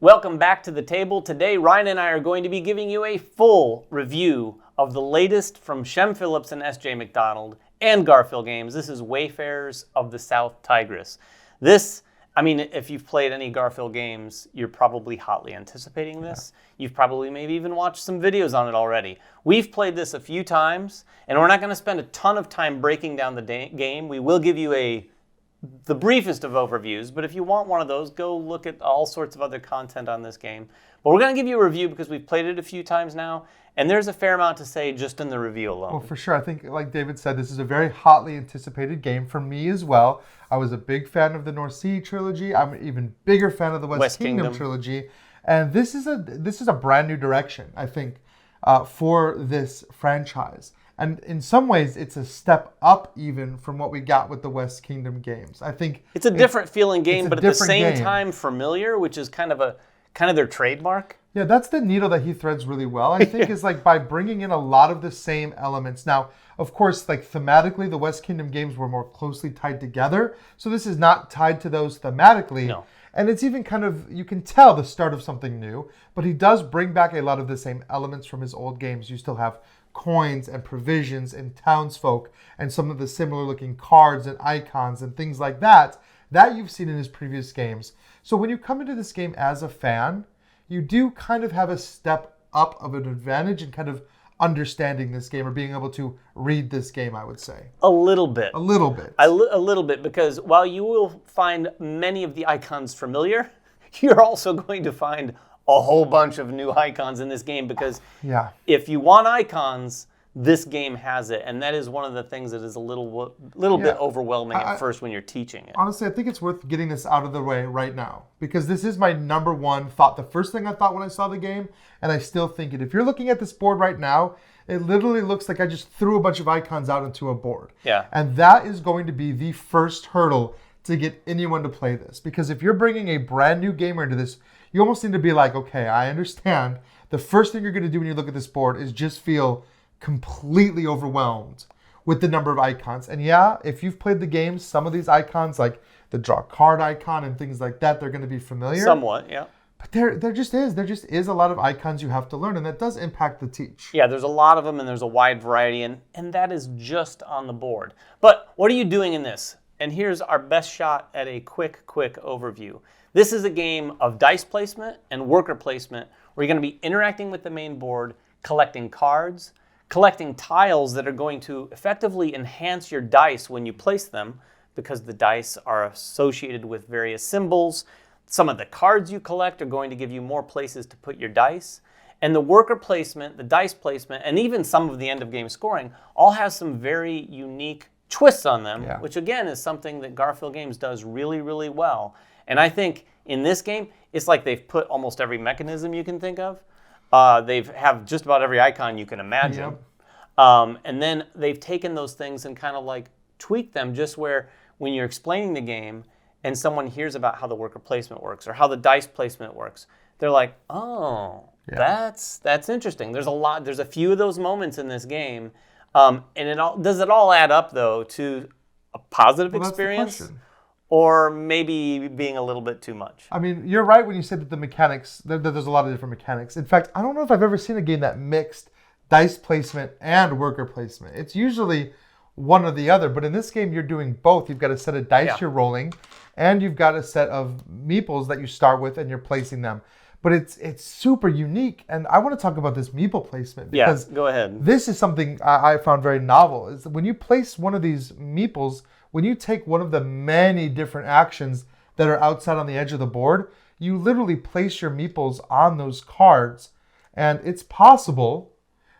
Welcome back to the table. Today, Ryan and I are going to be giving you a full review of the latest from Shem Phillips and S.J. McDonald and Garphill Games. This is Wayfarers of the South Tigris. If you've played any Garphill games, you're probably hotly anticipating this. Yeah. You've probably maybe even watched some videos on it already. We've played this a few times, and we're not going to spend a ton of time breaking down the game. We will give you the briefest of overviews, but if you want one of those, go look at all sorts of other content on this game. But we're going to give you a review because we've played it a few times now, and there's a fair amount to say just in the review alone. Well, for sure. I think, like David said, this is a very hotly anticipated game for me as well. I was a big fan of the North Sea trilogy. I'm an even bigger fan of the West Kingdom trilogy. And this is a brand new direction, I think, for this franchise. And in some ways, it's a step up even from what we got with the West Kingdom games. I think it's a different feeling game, but at the same time familiar, which is kind of their trademark. Yeah, that's the needle that he threads really well. I think is like by bringing in a lot of the same elements. Now, of course, like thematically, the West Kingdom games were more closely tied together. So this is not tied to those thematically. No. And it's even kind of, you can tell the start of something new, but he does bring back a lot of the same elements from his old games. You still have coins and provisions and townsfolk and some of the similar looking cards and icons and things like that you've seen in his previous games. So when you come into this game as a fan, you do kind of have a step up of an advantage in kind of understanding this game or being able to read this game, I would say. A little bit. A little bit. A little bit, because while you will find many of the icons familiar, you're also going to find a whole bunch of new icons in this game, because if you want icons, this game has it, and that is one of the things that is a little bit overwhelming at first when you're teaching it. Honestly, I think it's worth getting this out of the way right now, because this is my number one thought. The first thing I thought when I saw the game, and I still think it. If you're looking at this board right now, it literally looks like I just threw a bunch of icons out into a board. Yeah. And that is going to be the first hurdle to get anyone to play this, because if you're bringing a brand new gamer into this, you almost need to be like, okay, I understand. The first thing you're going to do when you look at this board is just feel completely overwhelmed with the number of icons. And yeah, if you've played the game, some of these icons, like the draw card icon and things like that, they're going to be familiar. Somewhat, yeah. But there just is a lot of icons you have to learn, and that does impact the teach. Yeah, there's a lot of them, and there's a wide variety, and that is just on the board. But what are you doing in this? And here's our best shot at a quick overview. This is a game of dice placement and worker placement where you're going to be interacting with the main board, collecting cards, collecting tiles that are going to effectively enhance your dice when you place them, because the dice are associated with various symbols. Some of the cards you collect are going to give you more places to put your dice. And the worker placement, the dice placement, and even some of the end of game scoring all have some very unique twists on them, which again is something that Garphill Games does really, really well. And I think in this game, it's like they've put almost every mechanism you can think of. They have just about every icon you can imagine. Yep. And then they've taken those things and kind of like tweaked them, just where when you're explaining the game and someone hears about how the worker placement works or how the dice placement works, they're like, oh, that's interesting. There's a few of those moments in this game. And does it all add up, though, to a positive experience? That's the question. Or maybe being a little bit too much? I mean, you're right when you said that the mechanics, that there's a lot of different mechanics. In fact, I don't know if I've ever seen a game that mixed dice placement and worker placement. It's usually one or the other, but in this game, you're doing both. You've got a set of dice you're rolling, and you've got a set of meeples that you start with, and you're placing them. But it's super unique, and I want to talk about this meeple placement. Because go ahead. This is something I found very novel, is that when you place one of these meeples, when you take one of the many different actions that are outside on the edge of the board, you literally place your meeples on those cards, and it's possible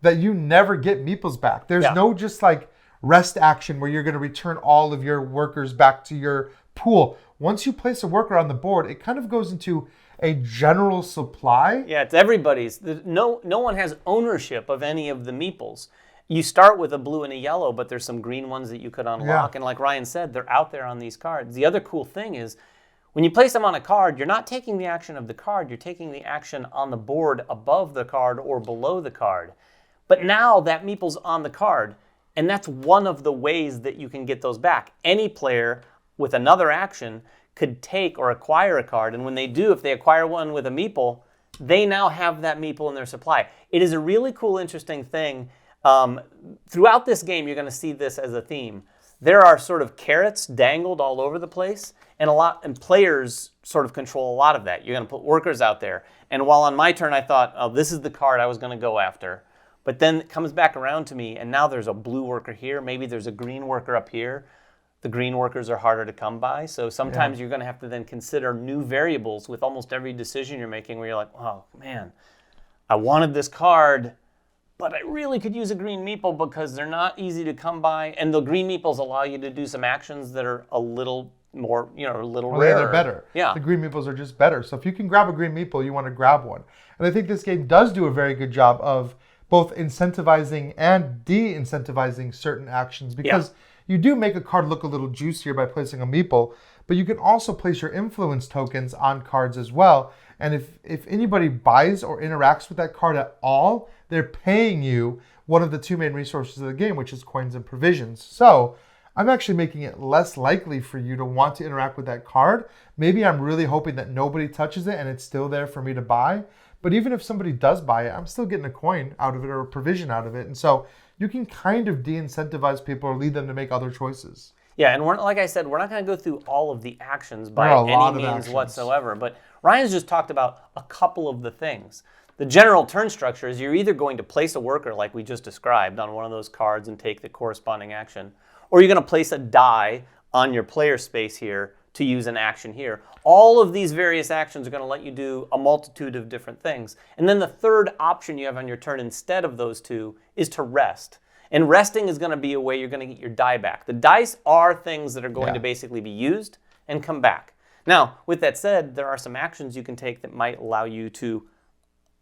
that you never get meeples back. There's no just like rest action where you're going to return all of your workers back to your pool. Once you place a worker on the board, it kind of goes into a general supply. Yeah, it's everybody's. No one has ownership of any of the meeples. You start with a blue and a yellow, but there's some green ones that you could unlock. And like Ryan said, they're out there on these cards. The other cool thing is when you place them on a card, you're not taking the action of the card. You're taking the action on the board above the card or below the card. But now that meeple's on the card, and that's one of the ways that you can get those back. Any player with another action could take or acquire a card, and when they do, if they acquire one with a meeple, they now have that meeple in their supply. It is a really cool, interesting thing. Throughout this game, you're going to see this as a theme. There are sort of carrots dangled all over the place, and players sort of control a lot of that. You're going to put workers out there. And while on my turn I thought, oh, this is the card I was going to go after, but then it comes back around to me, and now there's a blue worker here. Maybe there's a green worker up here. The green workers are harder to come by, so sometimes you're going to have to then consider new variables with almost every decision you're making, where you're like, oh, man, I wanted this card, but I really could use a green meeple because they're not easy to come by, and the green meeples allow you to do some actions that are a little more, a little rarer. Yeah, they're better. Yeah. The green meeples are just better. So if you can grab a green meeple, you want to grab one. And I think this game does do a very good job of both incentivizing and de-incentivizing certain actions, because you do make a card look a little juicier by placing a meeple, but you can also place your influence tokens on cards as well. And if anybody buys or interacts with that card at all, they're paying you one of the two main resources of the game, which is coins and provisions. So I'm actually making it less likely for you to want to interact with that card. Maybe I'm really hoping that nobody touches it and it's still there for me to buy. But even if somebody does buy it, I'm still getting a coin out of it or a provision out of it. And so you can kind of de-incentivize people or lead them to make other choices. Yeah, and like I said, we're not going to go through all of the actions by any means whatsoever. But Ryan's just talked about a couple of the things. The general turn structure is you're either going to place a worker, like we just described, on one of those cards and take the corresponding action, or you're going to place a die on your player space here to use an action here. All of these various actions are going to let you do a multitude of different things. And then the third option you have on your turn instead of those two is to rest. And resting is going to be a way you're going to get your die back. The dice are things that are going to basically be used and come back. Now, with that said, there are some actions you can take that might allow you to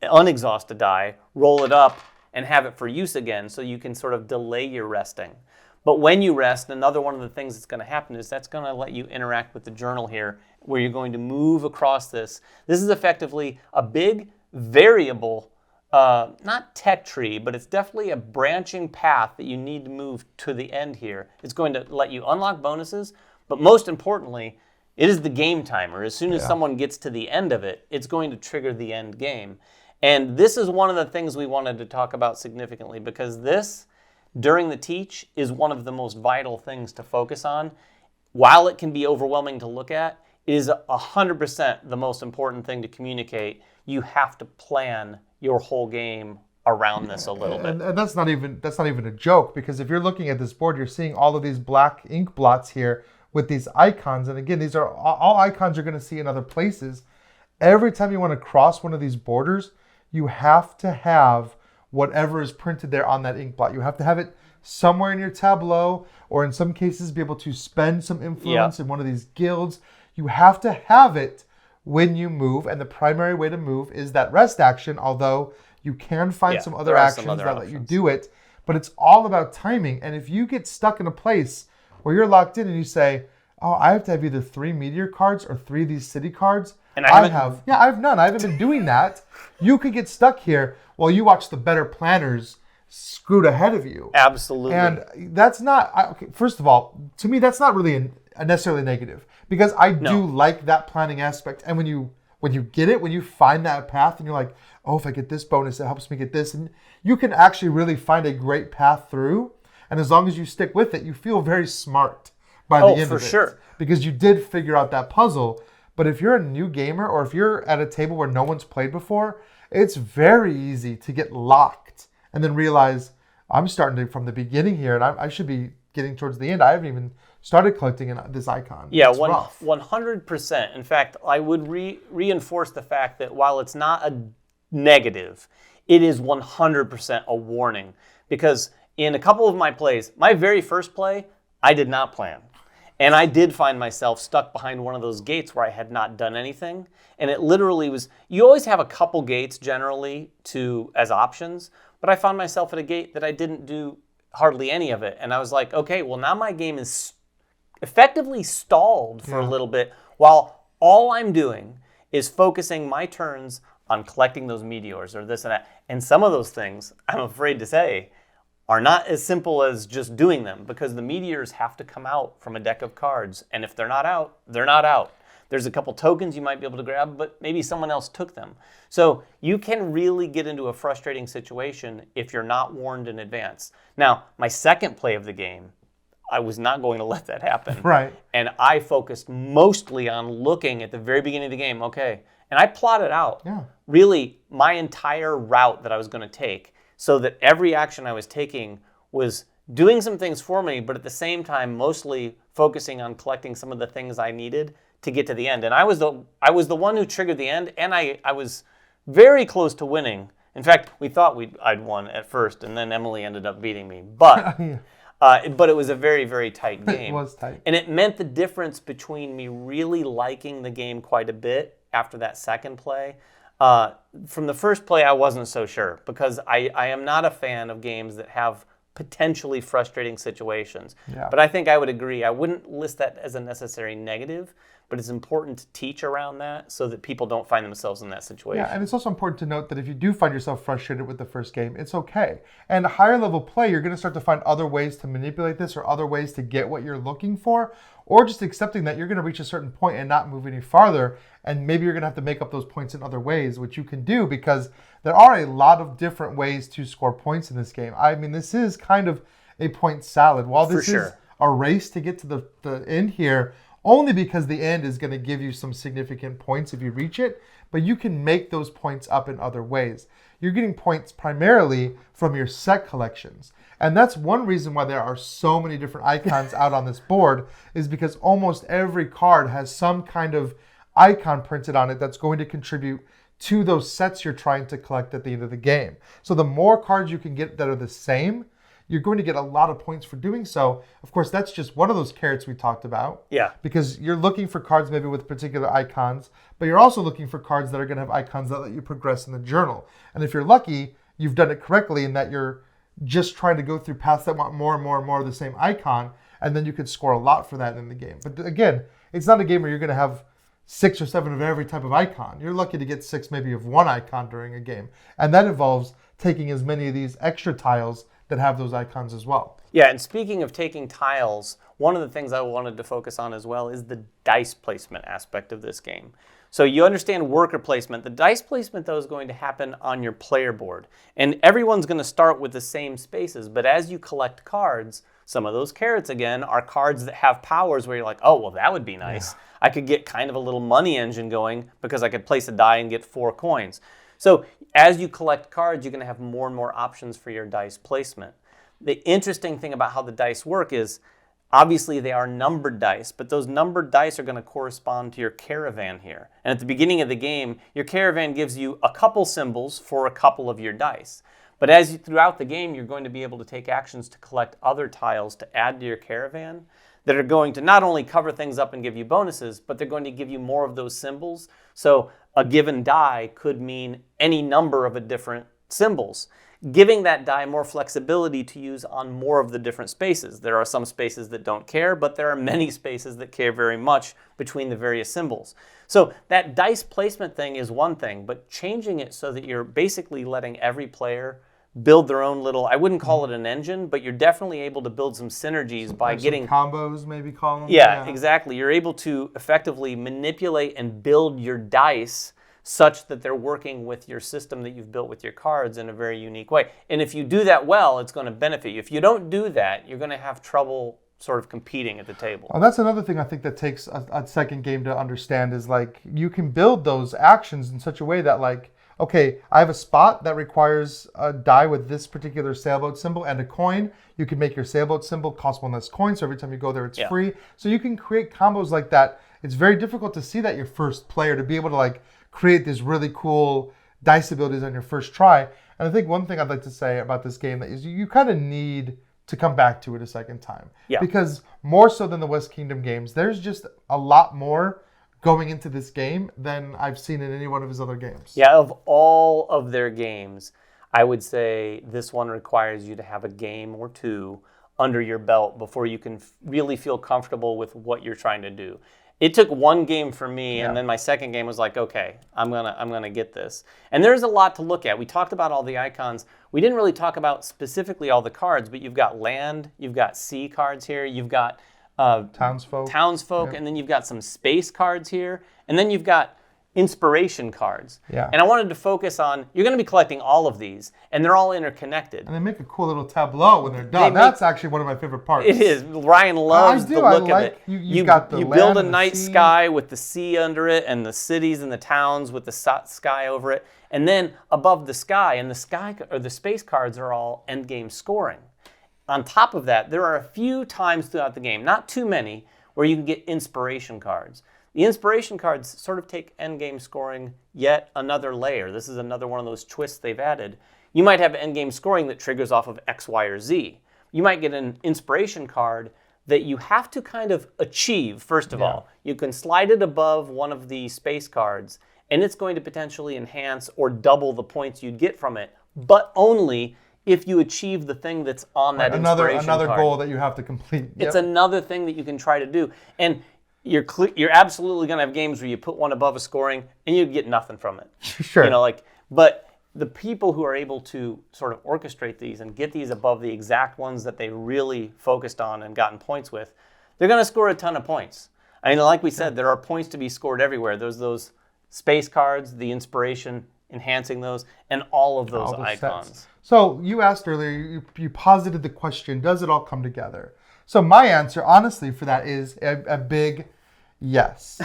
unexhaust a die, roll it up, and have it for use again, so you can sort of delay your resting. But when you rest, another one of the things that's going to happen is that's going to let you interact with the journal here, where you're going to move across this. This is effectively a big variable, not tech tree, but it's definitely a branching path that you need to move to the end here. It's going to let you unlock bonuses, but most importantly, it is the game timer. As soon as someone gets to the end of it, it's going to trigger the end game. And this is one of the things we wanted to talk about significantly, because this, during the teach, is one of the most vital things to focus on. While it can be overwhelming to look at, it is 100% the most important thing to communicate. You have to plan your whole game around this a little bit. And that's not even a joke, because if you're looking at this board, you're seeing all of these black ink blots here with these icons. And again, these are all icons you're going to see in other places. Every time you want to cross one of these borders, you have to have whatever is printed there on that ink blot. You have to have it somewhere in your Tableau, or in some cases be able to spend some influence in one of these guilds. You have to have it when you move, and the primary way to move is that rest action, although you can find some other actions that let you do it, but it's all about timing. And if you get stuck in a place where you're locked in and you say, oh, I have to have either 3 meteor cards or 3 of these city cards, and I have none. I haven't been doing that. You could get stuck here while you watch the better planners screwed ahead of you. Absolutely. And that's not, first of all, to me, that's not really necessarily negative, because I do like that planning aspect. And when you get it, when you find that path and you're like, oh, if I get this bonus, it helps me get this. And you can actually really find a great path through. And as long as you stick with it, you feel very smart by the end of it. Oh, for sure. Because you did figure out that puzzle. But if you're a new gamer, or if you're at a table where no one's played before, it's very easy to get locked and then realize, I'm starting from the beginning here, and I should be getting towards the end. I haven't even started collecting this icon. Yeah, 100%. In fact, I would reinforce the fact that while it's not a negative, it is 100% a warning. Because in a couple of my plays, my very first play, I did not plan. And I did find myself stuck behind one of those gates where I had not done anything. And it literally was, you always have a couple gates generally as options, but I found myself at a gate that I didn't do hardly any of it. And I was like, okay, well now my game is effectively stalled for a little bit, while all I'm doing is focusing my turns on collecting those meteors or this and that. And some of those things, I'm afraid to say, are not as simple as just doing them, because the meteors have to come out from a deck of cards, and if they're not out, they're not out. There's a couple tokens you might be able to grab, but maybe someone else took them. So you can really get into a frustrating situation if you're not warned in advance. Now, my second play of the game, I was not going to let that happen. Right. And I focused mostly on looking at the very beginning of the game, okay, and I plotted out really my entire route that I was going to take so that every action I was taking was doing some things for me, but at the same time mostly focusing on collecting some of the things I needed to get to the end. And I was the one who triggered the end, and I was very close to winning. In fact, we thought I'd won at first, and then Emily ended up beating me. But but it was a very, very tight game. It was tight. And it meant the difference between me really liking the game quite a bit after that second play. From the first play, I wasn't so sure, because I am not a fan of games that have potentially frustrating situations. Yeah. But I think I would agree. I wouldn't list that as a necessary negative, but it's important to teach around that so that people don't find themselves in that situation. Yeah, and it's also important to note that if you do find yourself frustrated with the first game, it's okay. And higher level play, you're going to start to find other ways to manipulate this or other ways to get what you're looking for, or just accepting that you're going to reach a certain point and not move any farther, and maybe you're going to have to make up those points in other ways, which you can do because there are a lot of different ways to score points in this game. I mean, this is kind of a point salad. While this is a race to get to the end here, only because the end is going to give you some significant points if you reach it, but you can make those points up in other ways. You're getting points primarily from your set collections. And that's one reason why there are so many different icons out on this board, is because almost every card has some kind of icon printed on it that's going to contribute to those sets you're trying to collect at the end of the game. So the more cards you can get that are the same, you're going to get a lot of points for doing so. Of course, that's just one of those carrots we talked about. Yeah. Because you're looking for cards maybe with particular icons, but you're also looking for cards that are going to have icons that let you progress in the journal. And if you're lucky, you've done it correctly in that you're just trying to go through paths that want more and more and more of the same icon, and then you could score a lot for that in the game. But again, it's not a game where you're going to have 6 or 7 of every type of icon. You're lucky to get 6 maybe of one icon during a game. And that involves taking as many of these extra tiles that have those icons as well. Yeah, and speaking of taking tiles, one of the things I wanted to focus on as well is the dice placement aspect of this game. So you understand worker placement. The dice placement, though, is going to happen on your player board. And everyone's going to start with the same spaces. But as you collect cards, some of those carrots, again, are cards that have powers where you're like, oh, well, that would be nice. Yeah. I could get kind of a little money engine going because I could place a die and get 4 coins. So as you collect cards, you're going to have more and more options for your dice placement. The interesting thing about how the dice work is, obviously they are numbered dice, but those numbered dice are going to correspond to your caravan here. And at the beginning of the game, your caravan gives you a couple symbols for a couple of your dice. But throughout the game, you're going to be able to take actions to collect other tiles to add to your caravan that are going to not only cover things up and give you bonuses, but they're going to give you more of those symbols. So a given die could mean any number of different symbols, giving that die more flexibility to use on more of the different spaces. There are some spaces that don't care, but there are many spaces that care very much between the various symbols. So that dice placement thing is one thing, but changing it so that you're basically letting every player build their own little, I wouldn't call it an engine, but you're definitely able to build some synergies by getting combos, maybe call them. Yeah, exactly. You're able to effectively manipulate and build your dice such that they're working with your system that you've built with your cards in a very unique way. And if you do that well, it's going to benefit you. If you don't do that, you're going to have trouble sort of competing at the table. Well, that's another thing I think that takes a second game to understand is like you can build those actions in such a way that like, okay, I have a spot that requires a die with this particular sailboat symbol and a coin. You can make your sailboat symbol cost 1 less coin, so every time you go there, it's free. So you can create combos like that. It's very difficult to see that your first player, to be able to like create these really cool dice abilities on your first try. And I think one thing I'd like to say about this game is you kind of need to come back to it a second time. Yeah. Because more so than the West Kingdom games, there's just a lot more going into this game than I've seen in any one of his other games. Yeah, of all of their games, I would say this one requires you to have a game or 2 under your belt before you can really feel comfortable with what you're trying to do. It took 1 game for me, and then my second game was like, okay, I'm gonna get this. And there's a lot to look at. We talked about all the icons. We didn't really talk about specifically all the cards, but you've got land, you've got sea cards here, you've got Townsfolk. and then you've got some space cards here, and then you've got inspiration cards. Yeah. And I wanted to focus on, you're going to be collecting all of these, and they're all interconnected. And they make a cool little tableau when they're done. That's actually one of my favorite parts. It is. Ryan loves the look of it. You got the you land build a and the night sea. sky with the sea under it, and the cities and the towns with the sky over it. And then above the sky, and the sky or the space cards are all endgame scoring. On top of that, there are a few times throughout the game, not too many, where you can get inspiration cards. The inspiration cards sort of take endgame scoring yet another layer. This is another one of those twists they've added. You might have endgame scoring that triggers off of X, Y, or Z. You might get an inspiration card that you have to kind of achieve, first of all. You can slide it above one of the space cards, and it's going to potentially enhance or double the points you'd get from it, but only if you achieve the thing that's on that inspiration another card. goal that you have to complete. It's another thing that you can try to do. And you're absolutely going to have games where you put one above a scoring and you get nothing from it. Sure. But the people who are able to sort of orchestrate these and get these above the exact ones that they really focused on and gotten points with, they're going to score a ton of points. I mean, like we said, there are points to be scored everywhere. There's those space cards, the inspiration, enhancing those, and all of those icons. Sets. So you asked earlier, you posited the question, does it all come together? So my answer, honestly, for that is a big yes.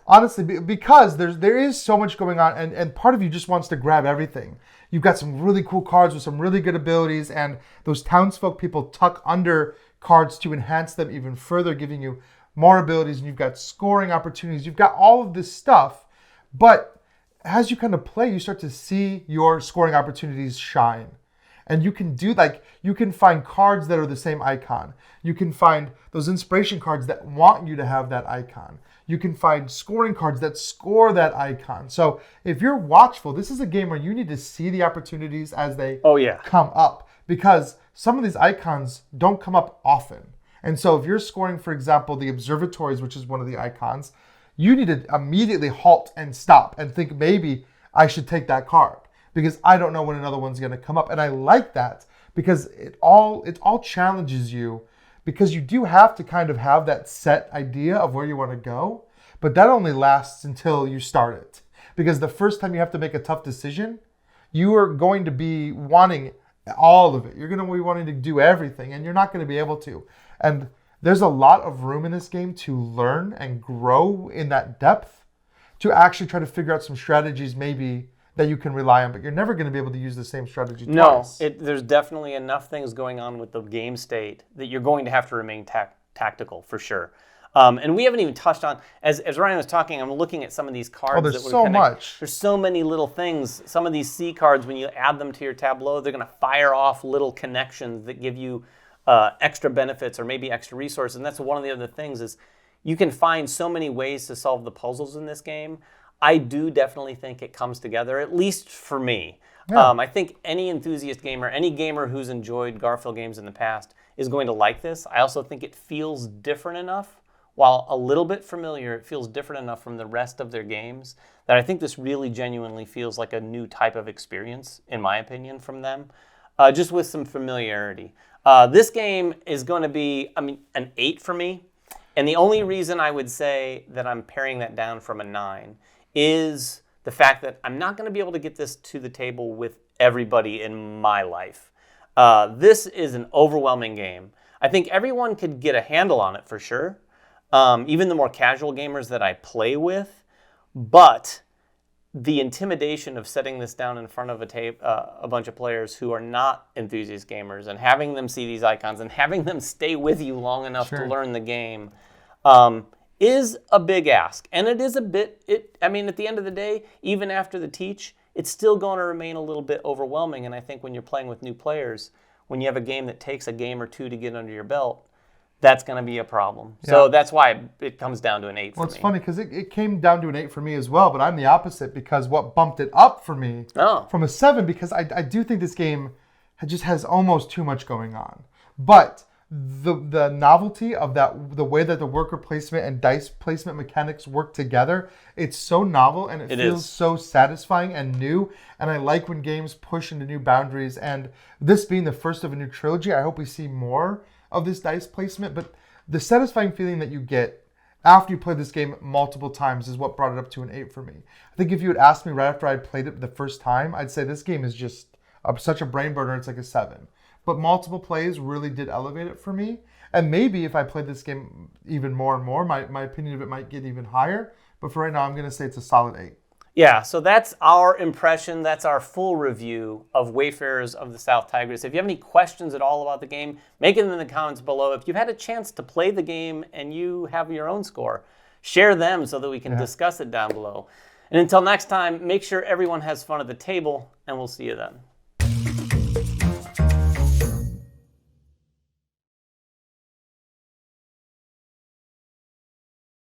Honestly, because there is so much going on, and part of you just wants to grab everything. You've got some really cool cards with some really good abilities, and those townsfolk people tuck under cards to enhance them even further, giving you more abilities, and you've got scoring opportunities. You've got all of this stuff, but as you kind of play, you start to see your scoring opportunities shine. And you can you can find cards that are the same icon. You can find those inspiration cards that want you to have that icon. You can find scoring cards that score that icon. So if you're watchful, this is a game where you need to see the opportunities as they come up, because some of these icons don't come up often. And so if you're scoring, for example, the observatories, which is one of the icons, you need to immediately halt and stop and think, maybe I should take that card, because I don't know when another one's going to come up. And I like that because it all challenges you, because you do have to kind of have that set idea of where you want to go, but that only lasts until you start it. Because the first time you have to make a tough decision, you are going to be wanting all of it. You're going to be wanting to do everything, and you're not going to be able to. And there's a lot of room in this game to learn and grow in that depth, to actually try to figure out some strategies maybe that you can rely on, but you're never going to be able to use the same strategy twice. No, there's definitely enough things going on with the game state that you're going to have to remain tactical for sure. And we haven't even touched on, as Ryan was talking, I'm looking at some of these cards. There's so much. There's so many little things. Some of these C cards, when you add them to your Tableau, they're going to fire off little connections that give you extra benefits or maybe extra resources. And that's one of the other things is you can find so many ways to solve the puzzles in this game. I do definitely think it comes together, at least for me. Yeah. I think any enthusiast gamer, any gamer who's enjoyed Garphill Games in the past is going to like this. I also think it feels different enough. While a little bit familiar, it feels different enough from the rest of their games that I think this really genuinely feels like a new type of experience, in my opinion, from them, just with some familiarity. This game is going to be, an 8 for me. And the only reason I would say that I'm paring that down from a 9 is the fact that I'm not going to be able to get this to the table with everybody in my life. This is an overwhelming game. I think everyone could get a handle on it for sure, even the more casual gamers that I play with, but the intimidation of setting this down in front of a bunch of players who are not enthusiast gamers and having them see these icons and having them stay with you long enough to learn the game is a big ask. And it is a bit, at the end of the day, even after the teach, it's still going to remain a little bit overwhelming. And I think when you're playing with new players, when you have a game that takes a game or two to get under your belt, that's going to be a problem. Yeah. So that's why it comes down to an 8 for me. Well, it's funny because it came down to an 8 for me as well, but I'm the opposite, because what bumped it up for me from a 7, because I do think this game just has almost too much going on. But the novelty of the way that the worker placement and dice placement mechanics work together, it's so novel, and it feels so satisfying and new. And I like when games push into new boundaries. And this being the first of a new trilogy, I hope we see more of this dice placement. But The satisfying feeling that you get after you play this game multiple times is what brought it up to an 8 for me. I think if you had asked me right after I played it the first time, I'd say this game is just such a brain burner, it's like a 7. But multiple plays really did elevate it for me. And maybe if I played this game even more and more, my opinion of it might get even higher. But for right now, I'm going to say it's a solid 8. Yeah, so that's our impression. That's our full review of Wayfarers of the South Tigris. If you have any questions at all about the game, make them in the comments below. If you've had a chance to play the game and you have your own score, share them so that we can discuss it down below. And until next time, make sure everyone has fun at the table, and we'll see you then.